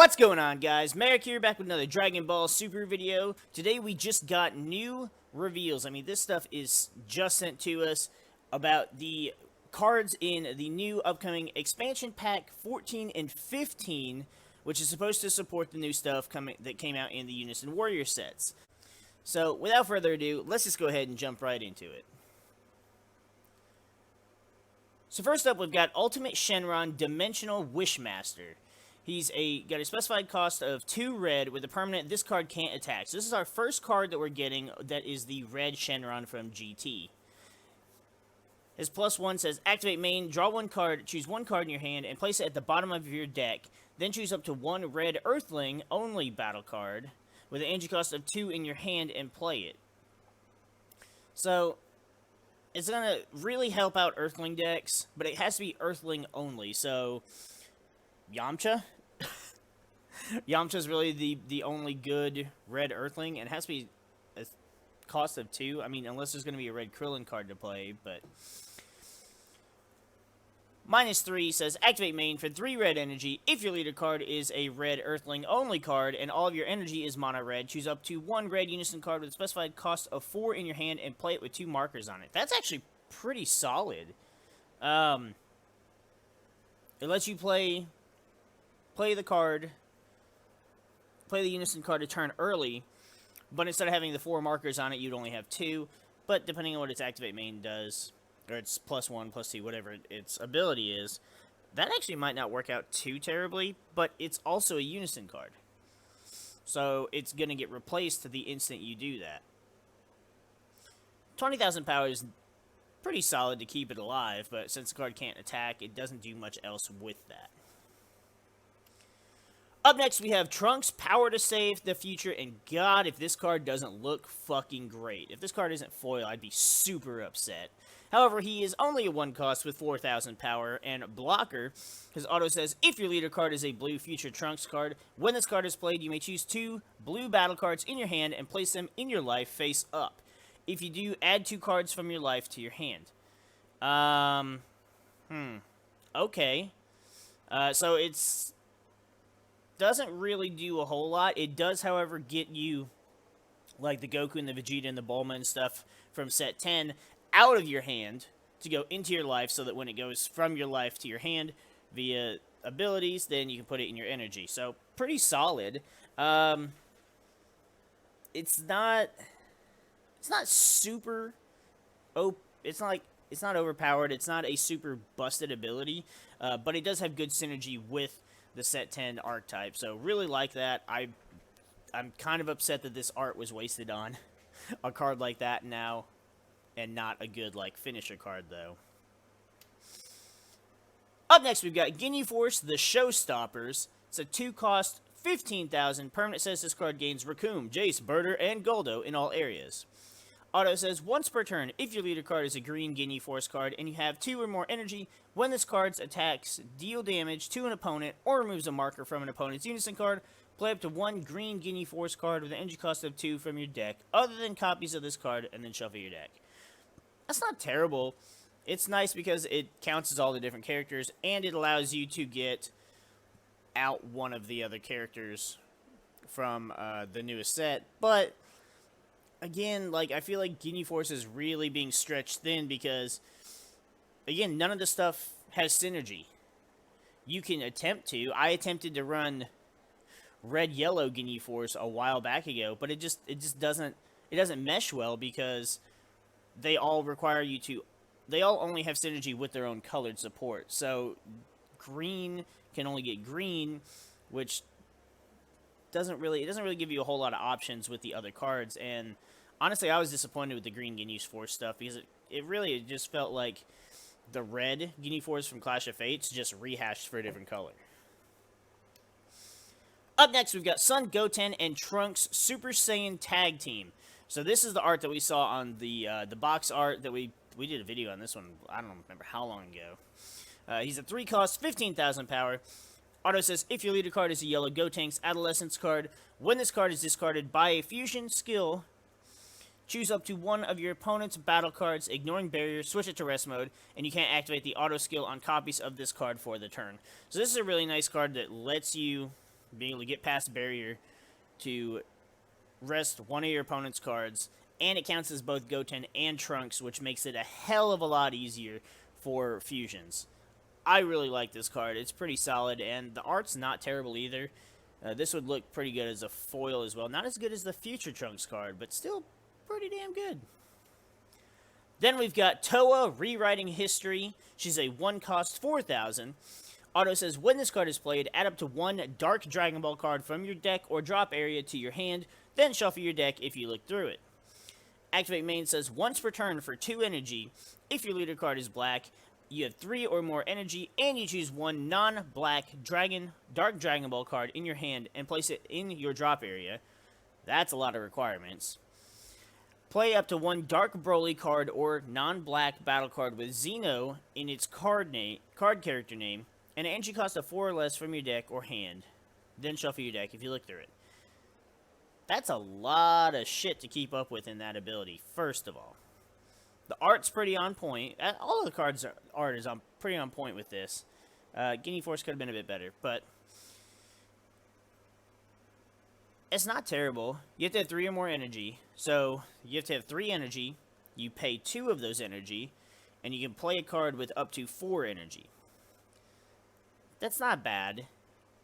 What's going on, guys? MariK here, back with another Dragon Ball Super video. Today we just got new reveals. I mean, this stuff is just sent to us about the cards in the new upcoming expansion pack 14 and 15, which is supposed to support the new stuff that came out in the Unison Warrior sets. So, without further ado, let's just go ahead and jump right into it. So first up, we've got Ultimate Shenron Dimensional Wishmaster. He's got a specified cost of 2 red with a permanent this card can't attack. So this is our first card that we're getting that is the red Shenron from GT. His +1 says, activate main, draw 1 card, choose 1 card in your hand, and place it at the bottom of your deck. Then choose up to 1 red Earthling only battle card with an energy cost of 2 in your hand and play it. So it's going to really help out Earthling decks, but it has to be Earthling only. So Yamcha? Yamcha's really the only good red Earthling, and it has to be a cost of 2. I mean, unless there's going to be a red Krillin card to play, but -3 says, activate main for 3 red energy. If your leader card is a red Earthling only card, and all of your energy is mono red, choose up to 1 red Unison card with a specified cost of 4 in your hand and play it with 2 markers on it. That's actually pretty solid. It lets you play the card, play the Unison card a turn early, but instead of having the 4 markers on it, you'd only have 2. But depending on what its activate main does, or its +1, +2, whatever its ability is, that actually might not work out too terribly, but it's also a Unison card. So it's going to get replaced the instant you do that. 20,000 power is pretty solid to keep it alive, but since the card can't attack, it doesn't do much else with that. Up next, we have Trunks, Power to Save the Future, and God, if this card doesn't look fucking great. If this card isn't foil, I'd be super upset. However, he is only a 1 cost with 4,000 power, and blocker. His auto says, if your leader card is a blue Future Trunks card, when this card is played, you may choose 2 blue battle cards in your hand and place them in your life face up. If you do, add 2 cards from your life to your hand. Okay. So it's doesn't really do a whole lot. It does, however, get you, like the Goku and the Vegeta and the Bulma and stuff from set 10, out of your hand to go into your life, so that when it goes from your life to your hand via abilities, then you can put it in your energy. So, pretty solid. It's not super it's not overpowered. It's not a super busted ability, but it does have good synergy with the set 10 archetype, so really like that. I'm kind of upset that this art was wasted on a card like that now, and not a good, like, finisher card, though. Up next, we've got Ginyu Force, the Showstoppers. It's a 2 cost, 15,000. Permanent says this card gains Raccoon, Jace, Birder, and Goldo in all areas. Auto says, once per turn, if your leader card is a green Ginyu Force card and you have 2 or more energy, when this card's attacks deal damage to an opponent or removes a marker from an opponent's Unison card, play up to 1 green Ginyu Force card with an energy cost of 2 from your deck, other than copies of this card, and then shuffle your deck. That's not terrible. It's nice because it counts as all the different characters, and it allows you to get out one of the other characters from the newest set, but again, like, I feel like Ginyu Force is really being stretched thin because, again, none of the stuff has synergy. You can attempt to. I attempted to run red-yellow Ginyu Force a while back ago, but it just doesn't mesh well because they all require you to. They all only have synergy with their own colored support. So green can only get green, which doesn't really give you a whole lot of options with the other cards. And honestly, I was disappointed with the green Ginyu Force stuff because it really just felt like the red Ginyu Force from Clash of Fates just rehashed for a different color. Up next, we've got Son Goten and Trunks Super Saiyan Tag Team. So this is the art that we saw on the box art that we did a video on this one. I don't remember how long ago. He's a 3 cost, 15,000 power. Auto says, if your leader card is a yellow Gotenks Adolescence card, when this card is discarded by a fusion skill, choose up to 1 of your opponent's battle cards, ignoring barrier, switch it to rest mode, and you can't activate the auto skill on copies of this card for the turn. So this is a really nice card that lets you being able to get past barrier to rest one of your opponent's cards, and it counts as both Goten and Trunks, which makes it a hell of a lot easier for fusions. I really like this card. It's pretty solid, and the art's not terrible either. This would look pretty good as a foil as well. Not as good as the Future Trunks card, but still pretty damn good. Then we've got Toa Rewriting History. She's a 1-cost 4,000. Auto says, when this card is played, add up to 1 Dark Dragon Ball card from your deck or drop area to your hand, then shuffle your deck if you look through it. Activate Main says, once per turn for 2 energy, if your leader card is black, you have 3 or more energy, and you choose 1 non-black Dark Dragon Ball card in your hand and place it in your drop area. That's a lot of requirements. Play up to 1 Dark Broly card or non-black battle card with Xeno in its card character name, and an energy cost of 4 or less from your deck or hand. Then shuffle your deck if you look through it. That's a lot of shit to keep up with in that ability, first of all. The art's pretty on point. All of the cards' art is pretty on point with this. Guinea Force could have been a bit better, but it's not terrible. You have to have 3 or more energy. So you have to have 3 energy. You pay 2 of those energy, and you can play a card with up to 4 energy. That's not bad.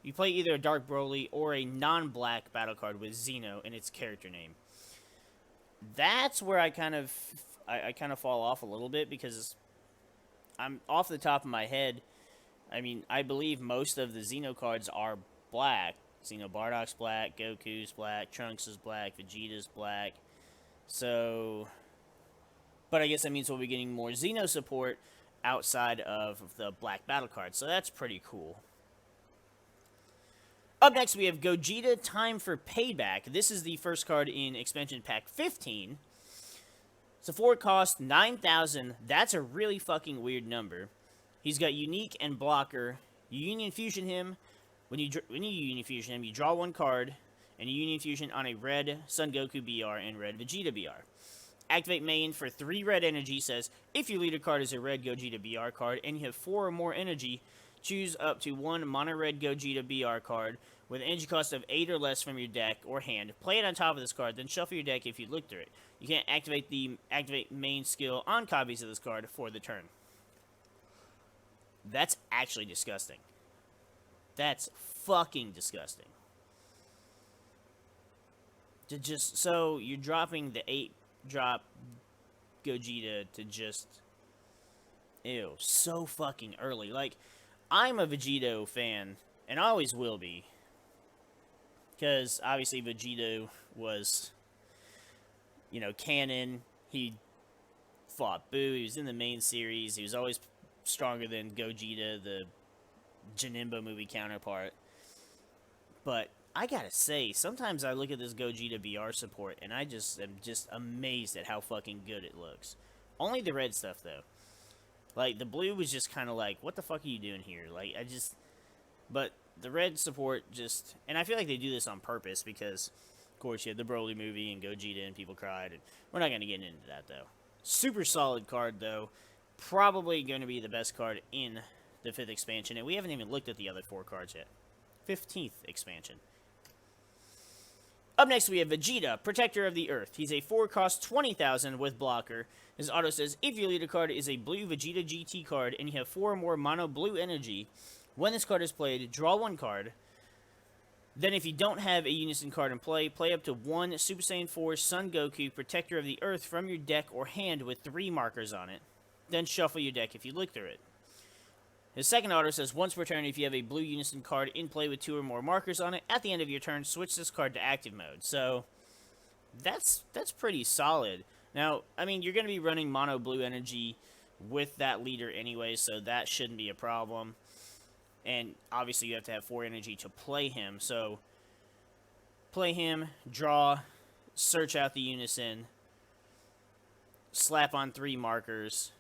You play either a Dark Broly or a non-black battle card with Xeno in its character name. That's where I kind of fall off a little bit, because I'm off the top of my head. I mean, I believe most of the Xeno cards are black. Xeno Bardock's black, Goku's black, Trunks is black, Vegeta's black. So, but I guess that means we'll be getting more Xeno support outside of the black battle cards. So that's pretty cool. Up next, we have Gogeta, Time for Payback. This is the first card in Expansion Pack 15. It's a 4-cost, 9,000. That's a really fucking weird number. He's got Unique and Blocker. You Union Fusion him. When you Union Fusion him, you draw 1 card, and you Union Fusion on a red Son Goku BR and red Vegeta BR. Activate Main for 3 red energy. Says, if your leader card is a red Gogeta BR card, and you have 4 or more energy, choose up to 1 mono red Gogeta BR card with an energy cost of 8 or less from your deck or hand. Play it on top of this card, then shuffle your deck if you look through it. You can't activate the Activate Main skill on copies of this card for the turn. That's actually disgusting. That's fucking disgusting. So you're dropping the 8-drop Gogeta to just... Ew, so fucking early. Like, I'm a Vegeta fan, and I always will be. Because, obviously, Vegeta was, you know, canon. He fought Boo. He was in the main series. He was always stronger than Gogeta, the Janemba movie counterpart. But I gotta say, sometimes I look at this Gogeta BR support, and I just am just amazed at how fucking good it looks. Only the red stuff, though. Like, the blue was just kind of like, what the fuck are you doing here? Like, but the red support just... And I feel like they do this on purpose because, of course, you had the Broly movie and Gogeta and people cried. And we're not going to get into that, though. Super solid card, though. Probably going to be the best card in the 5th expansion. And we haven't even looked at the other 4 cards yet. 15th expansion. Up next, we have Vegeta, Protector of the Earth. He's a 4-cost 20,000 with Blocker. His auto says, if your leader card is a blue Vegeta GT card and you have 4 or more mono blue energy, when this card is played, draw 1 card. Then if you don't have a Unison card in play, play up to 1 Super Saiyan 4 Son Goku, Protector of the Earth from your deck or hand with 3 markers on it. Then shuffle your deck if you look through it. His second auto says, once per turn, if you have a blue Unison card in play with 2 or more markers on it, at the end of your turn, switch this card to active mode. So, that's pretty solid. Now, I mean, you're going to be running mono blue energy with that leader anyway, so that shouldn't be a problem. And obviously, you have to have 4 energy to play him. So, play him, draw, search out the Unison, slap on 3 markers.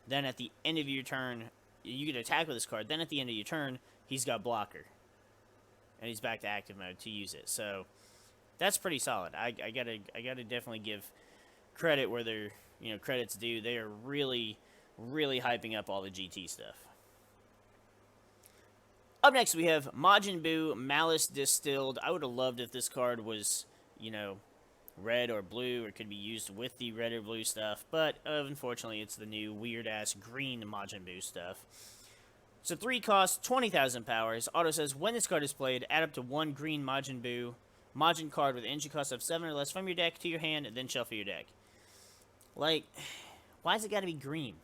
Then at the end of your turn, you can attack with this card. Then at the end of your turn, he's got Blocker. And he's back to active mode to use it. So, that's pretty solid. I gotta definitely give credit where they're, credit's due. They are really, really hyping up all the GT stuff. Up next, we have Majin Buu, Malice Distilled. I would have loved if this card was, you know, red or blue, or could be used with the red or blue stuff, but unfortunately, it's the new weird-ass green Majin Buu stuff. So 3 cost, 20,000 powers. Auto says, when this card is played, add up to 1 green Majin Buu Majin card with energy cost of 7 or less from your deck to your hand, and then shuffle your deck. Like, why has it got to be green?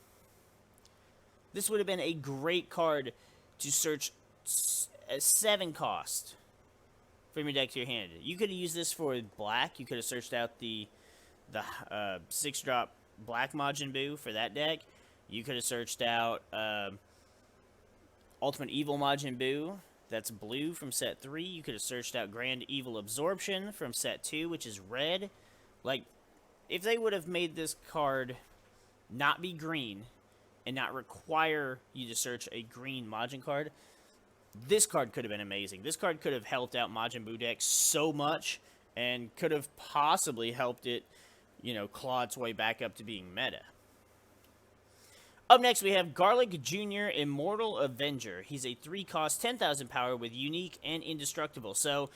This would have been a great card to search a 7 cost from your deck to your hand. You could have used this for black. You could have searched out the 6-drop black Majin Buu for that deck. You could have searched out Ultimate Evil Majin Buu. That's blue from set 3. You could have searched out Grand Evil Absorption from set 2, which is red. Like, if they would have made this card not be green and not require you to search a green Majin card, this card could have been amazing. This card could have helped out Majin Buu decks so much and could have possibly helped it, you know, claw its way back up to being meta. Up next, we have Garlic Jr. Immortal Avenger. He's a 3-cost, 10,000 power with unique and indestructible. So,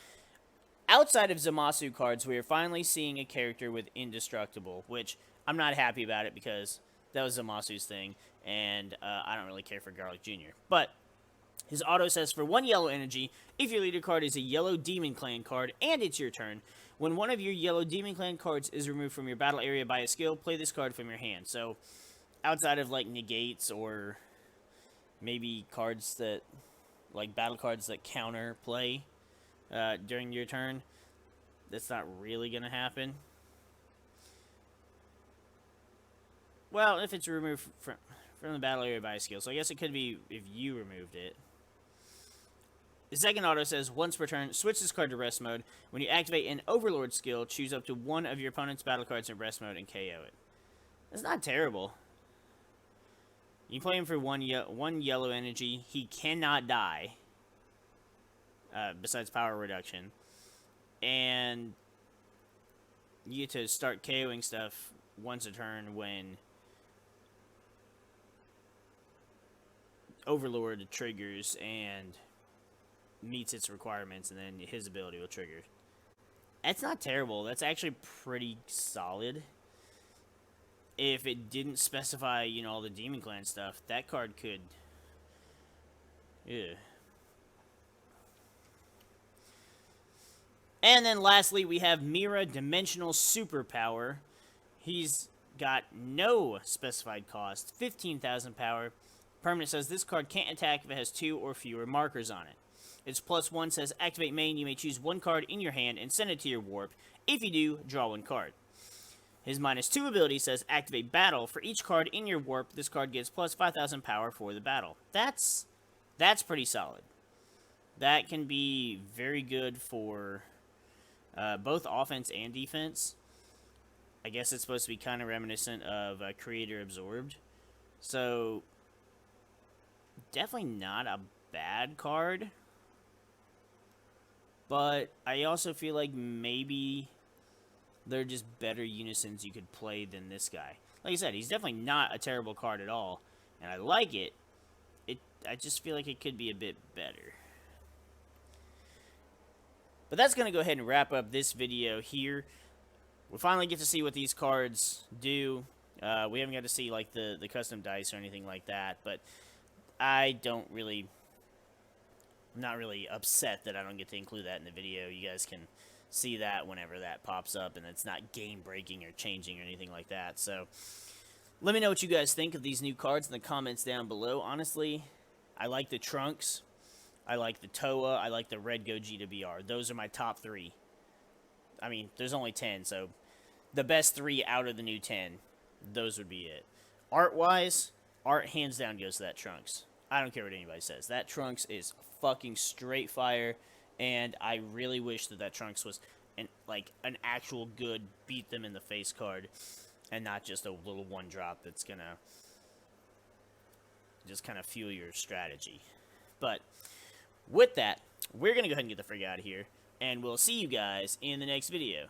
outside of Zamasu cards, we are finally seeing a character with indestructible, which I'm not happy about it because that was Zamasu's thing, and I don't really care for Garlic Jr. But his auto says, for 1 yellow energy, if your leader card is a yellow Demon Clan card and it's your turn, when one of your yellow Demon Clan cards is removed from your battle area by a skill, play this card from your hand. So, outside of, like, negates or maybe cards that, like, battle cards that counter play during your turn, that's not really going to happen. Well, if it's removed from the battle area by a skill. So I guess it could be if you removed it. The second auto says, once per turn, switch this card to rest mode. When you activate an Overlord skill, choose up to 1 of your opponent's battle cards in rest mode and KO it. That's not terrible. You play him for 1 yellow energy. He cannot die. Besides power reduction. And you get to start KOing stuff once a turn when Overlord triggers and meets its requirements, and then his ability will trigger. That's not terrible. That's actually pretty solid. If it didn't specify, you know, all the Demon Clan stuff, that card could... Yeah. And then lastly, we have Mira Dimensional Superpower. He's got no specified cost, 15,000 power. Permanent says this card can't attack if it has 2 or fewer markers on it. Its +1 says activate main, you may choose 1 card in your hand and send it to your warp. If you do, draw 1 card. His -2 ability says activate battle. For each card in your warp, this card gets plus 5,000 power for the battle. That's pretty solid. That can be very good for both offense and defense. I guess it's supposed to be kind of reminiscent of Creator Absorbed. So, definitely not a bad card. But I also feel like maybe they're just better unisons you could play than this guy. Like I said, he's definitely not a terrible card at all. And I like it. I just feel like it could be a bit better. But that's going to go ahead and wrap up this video here. We finally get to see what these cards do. We haven't got to see, like, the custom dice or anything like that. But I'm not really upset that I don't get to include that in the video. You guys can see that whenever that pops up, and it's not game-breaking or changing or anything like that. So, let me know what you guys think of these new cards in the comments down below. Honestly, I like the Trunks. I like the Toa. I like the Red Gogeta BR. Those are my top 3. I mean, there's only 10, so the best 3 out of the new 10, those would be it. Art-wise, art hands down goes to that Trunks. I don't care what anybody says. That Trunks is fucking straight fire, and I really wish that Trunks was an actual good beat them in the face card, and not just a little 1-drop that's gonna just kind of fuel your strategy. But with that, we're gonna go ahead and get the frig out of here, and we'll see you guys in the next video.